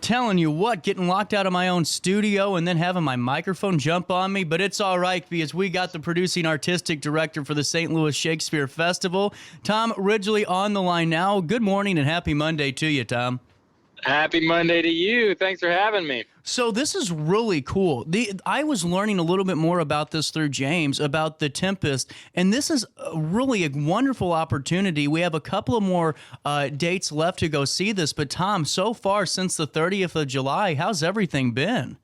Telling you what, getting locked out of my own studio and then having my microphone jump on me, but it's all right because we got the producing artistic director for the St. Louis Shakespeare Festival, Tom Ridgley, on the line now. Good morning and happy Monday to you, Tom. Happy Monday to you. Thanks for having me. So this is really cool. I was learning a little bit more about this through James, about the Tempest, and this is really a wonderful opportunity. We have a couple of more dates left to go see this, but Tom, so far since the 30th of July, how's everything been?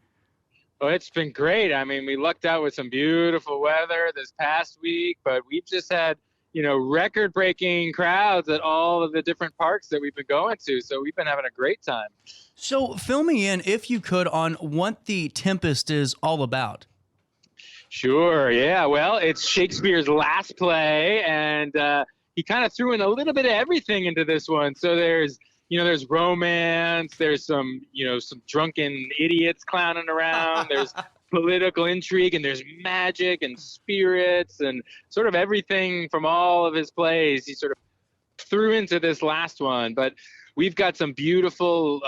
Well, it's been great. I mean, we lucked out with some beautiful weather this past week, but we've just had record-breaking crowds at all of the different parks that we've been going to. So we've been having a great time. So fill me in, if you could, on what the Tempest is all about. Sure. Yeah. Well, it's Shakespeare's last play, and he kind of threw in a little bit of everything into this one. So there's romance, there's some drunken idiots clowning around, there's political intrigue, and there's magic and spirits and sort of everything from all of his plays he sort of threw into this last one. But we've got some beautiful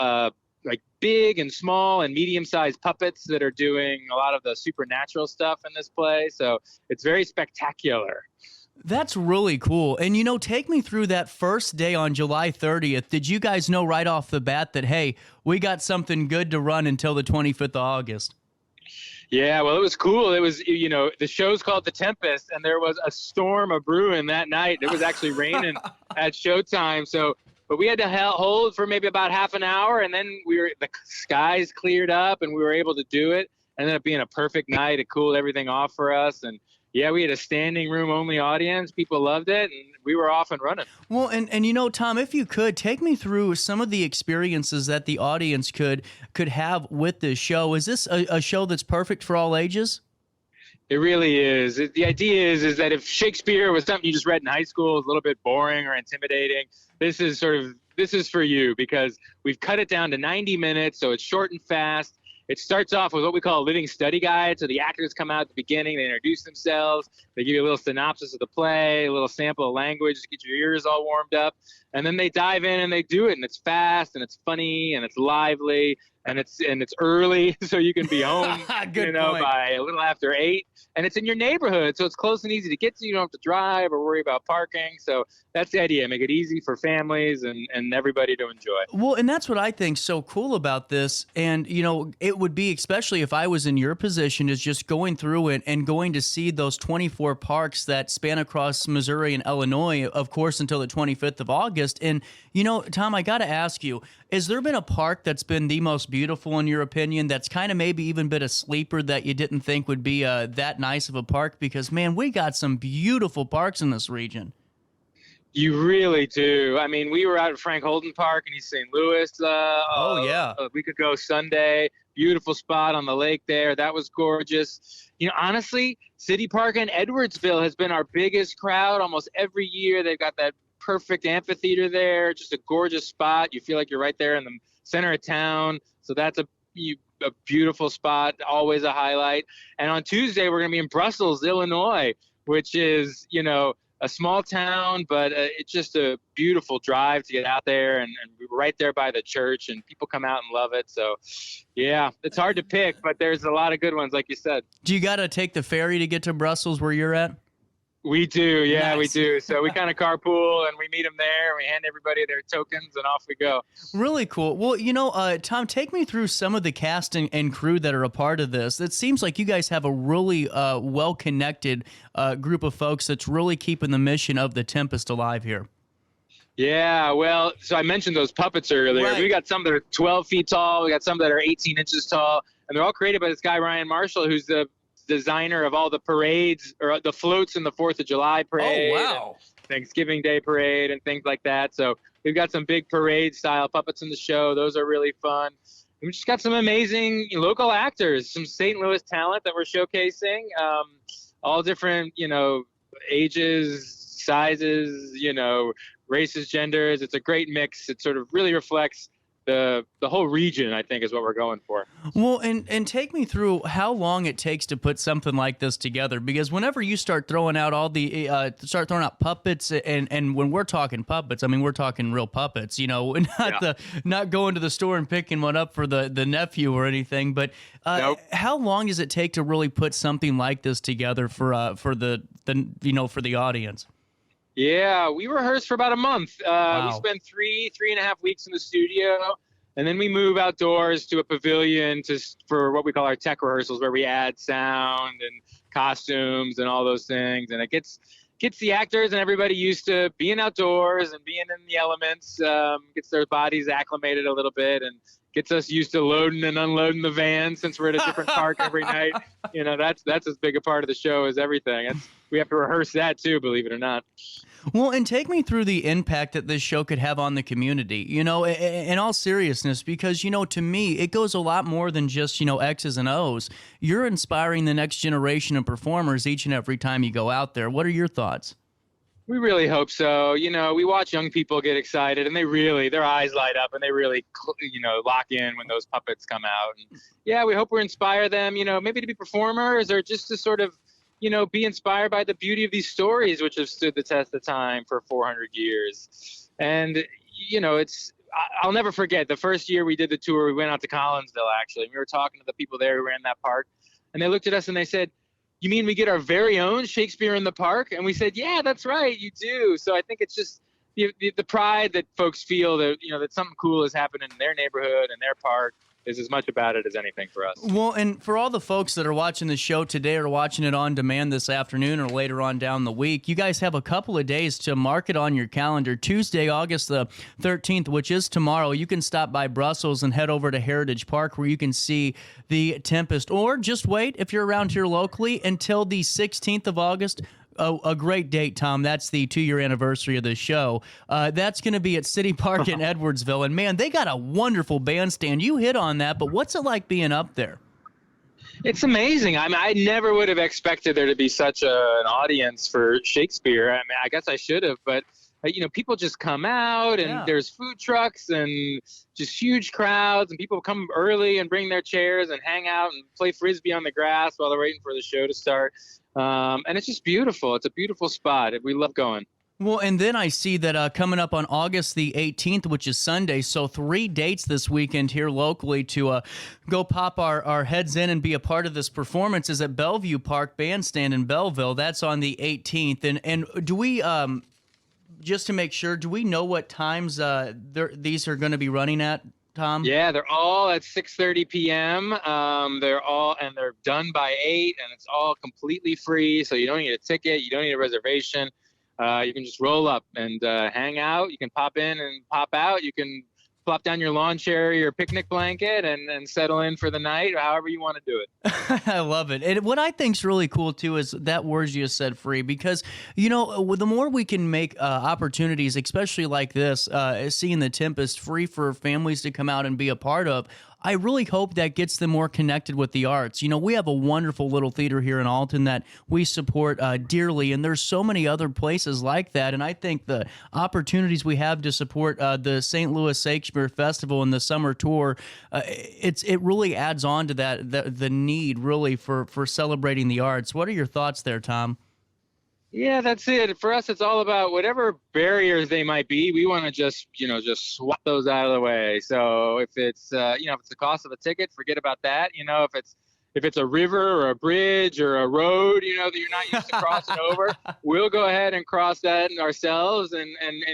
like big and small and medium-sized puppets that are doing a lot of the supernatural stuff in this play, so it's very spectacular. That's really cool. And, take me through that first day on July 30th. Did you guys know right off the bat that, hey, we got something good to run until the 25th of August? Yeah, well, it was cool. It was, the show's called The Tempest, and there was a storm of brewing that night. It was actually raining at showtime. But we had to hold for maybe about half an hour, and then the skies cleared up, and we were able to do it. Ended up being a perfect night. It cooled everything off for us, and yeah, we had a standing room only audience. People loved it, and we were off and running. Well, and Tom, if you could, take me through some of the experiences that the audience could have with this show. Is this a show that's perfect for all ages? It really is. The idea is that if Shakespeare was something you just read in high school, it's a little bit boring or intimidating, this is for you, because we've cut it down to 90 minutes, so it's short and fast. It starts off with what we call a living study guide. So the actors come out at the beginning, they introduce themselves, they give you a little synopsis of the play, a little sample of language to get your ears all warmed up, and then they dive in and they do it, and it's fast and it's funny and it's lively and it's early, so you can be home by a little after 8. And it's in your neighborhood, so it's close and easy to get to. You don't have to drive or worry about parking. So that's the idea. Make it easy for families and everybody to enjoy. Well, and that's what I think so cool about this. And, it would be, especially if I was in your position, is just going through it and going to see those 24 parks that span across Missouri and Illinois, of course, until the 25th of August. And, Tom, I got to ask you, has there been a park that's been the most beautiful in your opinion, that's kind of maybe even been a sleeper that you didn't think would be that nice of a park? Because, man, we got some beautiful parks in this region. You really do. I mean, we were out at Frank Holden Park in East St. Louis a week ago Sunday. Beautiful spot on the lake there. That was gorgeous. Honestly, City Park in Edwardsville has been our biggest crowd almost every year. They've got that perfect amphitheater there, just a gorgeous spot. You feel like you're right there in the center of town. So that's a beautiful spot, always a highlight. And on Tuesday, we're going to be in Brussels, Illinois, which is, a small town, but it's just a beautiful drive to get out there. And we were right there by the church, and people come out and love it. So, yeah, it's hard to pick, but there's a lot of good ones, like you said. Do you got to take the ferry to get to Brussels where you're at? We do, yeah, Nice. We do. So we kind of carpool, and we meet them there. We hand everybody their tokens, and off we go. Really cool. Well, Tom, take me through some of the cast and crew that are a part of this. It seems like you guys have a really well-connected group of folks that's really keeping the mission of the Tempest alive here. Yeah, well, so I mentioned those puppets earlier. Right. We got some that are 12 feet tall. We got some that are 18 inches tall, and they're all created by this guy, Ryan Marshall, who's the designer of all the parades or the floats in the 4th of July parade. Oh, wow. Thanksgiving Day parade and things like that. So we've got some big parade style puppets in the show. Those are really fun. And we just got some amazing local actors, some St. Louis talent that we're showcasing, all different, ages, sizes, races, genders. It's a great mix. It sort of really reflects the whole region, I think, is what we're going for. Well, and take me through how long it takes to put something like this together, because whenever you start throwing out all the start throwing out puppets, and when we're talking puppets, I mean we're talking real puppets, not going to the store and picking one up for the nephew or anything, but Nope. How long does it take to really put something like this together for the for the audience? Yeah, we rehearsed for about a month. Wow. We spent 3.5 weeks in the studio, and then we move outdoors to a pavilion for what we call our tech rehearsals, where we add sound and costumes and all those things. And it gets the actors and everybody used to being outdoors and being in the elements, gets their bodies acclimated a little bit, and gets us used to loading and unloading the van since we're at a different park every night. That's as big a part of the show as everything. We have to rehearse that too, believe it or not. Well, and take me through the impact that this show could have on the community, in all seriousness, because, to me, it goes a lot more than just, X's and O's. You're inspiring the next generation of performers each and every time you go out there. What are your thoughts? We really hope so. We watch young people get excited, and their eyes light up, and they really, lock in when those puppets come out. And yeah, we hope we inspire them, maybe to be performers, or just to sort of, be inspired by the beauty of these stories, which have stood the test of time for 400 years. And, I'll never forget the first year we did the tour, we went out to Collinsville, actually. We were talking to the people there who ran that park, and they looked at us and they said, "You mean we get our very own Shakespeare in the park?" And we said, "Yeah, that's right, you do." So I think it's just the pride that folks feel that, that something cool is happening in their neighborhood and their park is as much about it as anything for us. Well, and for all the folks that are watching the show today or watching it on demand this afternoon or later on down the week, you guys have a couple of days to mark it on your calendar. Tuesday, August the 13th, which is tomorrow, you can stop by Brussels and head over to Heritage Park, where you can see the Tempest, or just wait if you're around here locally until the 16th of August. A great date, Tom. That's the 2-year anniversary of the show. That's going to be at City Park in Edwardsville. And, man, they got a wonderful bandstand. You hit on that, but what's it like being up there? It's amazing. I never would have expected there to be such an audience for Shakespeare. I guess I should have, but people just come out, and there's food trucks and just huge crowds, and people come early and bring their chairs and hang out and play Frisbee on the grass while they're waiting for the show to start. And it's just beautiful. It's a beautiful spot. We love going. Well, and then I see that coming up on August the 18th, which is Sunday, so 3 dates this weekend here locally to go pop our heads in and be a part of this performance is at Bellevue Park Bandstand in Belleville. That's on the 18th. And do we, just to make sure, do we know what times these are going to be running at, Tom? Yeah, they're all at 6:30 p.m. They're done by 8, and it's all completely free. So you don't need a ticket, you don't need a reservation. You can just roll up and hang out. You can pop in and pop out. You can plop down your lawn chair, your picnic blanket, and settle in for the night, however you want to do it. I love it. And what I think's really cool, too, is that word you just said, free, because, the more we can make opportunities, especially like this, seeing the Tempest free for families to come out and be a part of, I really hope that gets them more connected with the arts. We have a wonderful little theater here in Alton that we support dearly, and there's so many other places like that. And I think the opportunities we have to support the St. Louis Shakespeare Festival and the summer tour, it really adds on to that the need really for celebrating the arts. What are your thoughts there, Tom? Yeah, that's it. For us, it's all about whatever barriers they might be. We want to just swap those out of the way. So if it's, if it's the cost of a ticket, forget about that. If it's a river or a bridge or a road, that you're not used to crossing over, we'll go ahead and cross that ourselves and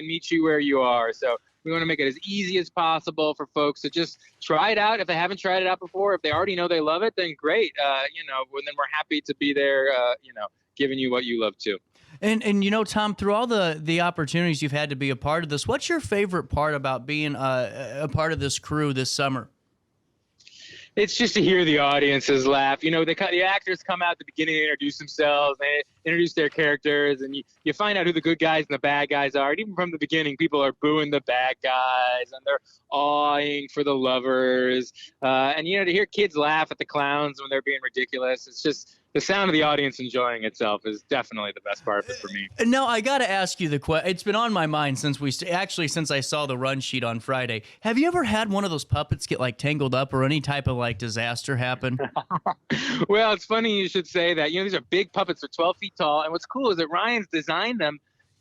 meet you where you are. So we want to make it as easy as possible for folks to just try it out. If they haven't tried it out before, if they already know they love it, then great. Then we're happy to be there, giving you what you love too. And Tom, through all the opportunities you've had to be a part of this, what's your favorite part about being a part of this crew this summer? It's just to hear the audiences laugh. The actors come out at the beginning and introduce themselves. introduce their characters, and you find out who the good guys and the bad guys are. And even from the beginning, people are booing the bad guys, and they're awing for the lovers. And, to hear kids laugh at the clowns when they're being ridiculous, it's just the sound of the audience enjoying itself is definitely the best part of it for me. Now, I got to ask you the question. It's been on my mind since since I saw the run sheet on Friday. Have you ever had one of those puppets get tangled up or any type of disaster happen? Well, it's funny you should say that. These are big puppets. They're 12 feet tall. And what's cool is that Ryan's designed them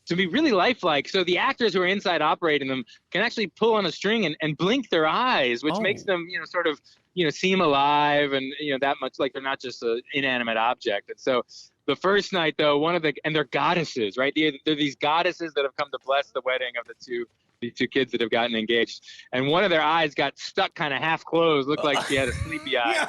to be really lifelike. So the actors who are inside operating them can actually pull on a string and blink their eyes, which makes them, sort of, seem alive and, that much like they're not just an inanimate object. And so the first night, though, and they're goddesses, right? They're these goddesses that have come to bless the wedding of these two kids that have gotten engaged. And one of their eyes got stuck kind of half closed, looked like she had a sleepy eye.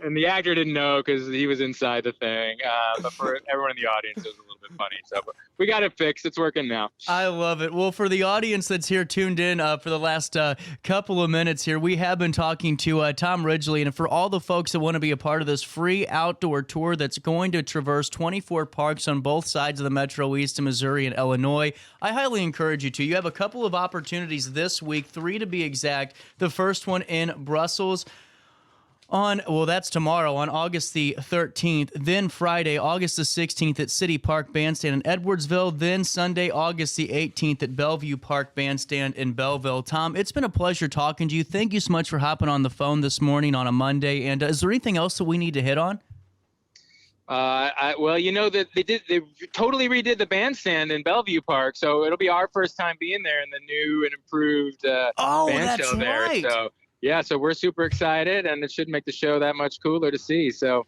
And the actor didn't know because he was inside the thing. But for everyone in the audience, it was a little bit funny. So but we got it fixed. It's working now. I love it. Well, for the audience that's here tuned in for the last couple of minutes here, we have been talking to Tom Ridgley. And for all the folks that want to be a part of this free outdoor tour that's going to traverse 24 parks on both sides of the Metro East in Missouri and Illinois, I highly encourage you to. You have a couple of opportunities this week, 3 to be exact. The first one in Brussels that's tomorrow on August the 13th, then Friday, August the 16th at City Park Bandstand in Edwardsville, then Sunday, August the 18th at Bellevue Park Bandstand in Belleville. Tom, it's been a pleasure talking to you. Thank you so much for hopping on the phone this morning on a Monday. And is there anything else that we need to hit on? That they totally redid the bandstand in Bellevue Park, so it'll be our first time being there in the new and improved band show there. Right. So yeah, so we're super excited, and it should make the show that much cooler to see. So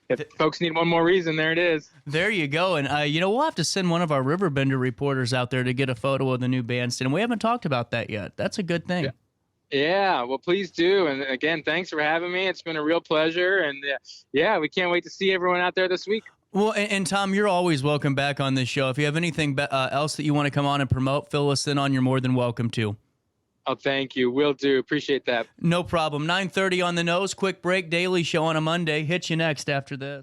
if folks need one more reason, there it is. There you go. And we'll have to send one of our Riverbender reporters out there to get a photo of the new bandstand. We haven't talked about that yet. That's a good thing. Yeah, well, please do. And again, thanks for having me. It's been a real pleasure. And we can't wait to see everyone out there this week. Well, and Tom, you're always welcome back on this show. If you have anything else that you want to come on and promote, fill us in on, you're more than welcome to. Oh, thank you. Will do. Appreciate that. No problem. 9:30 on the nose. Quick break. Daily show on a Monday. Hit you next after this.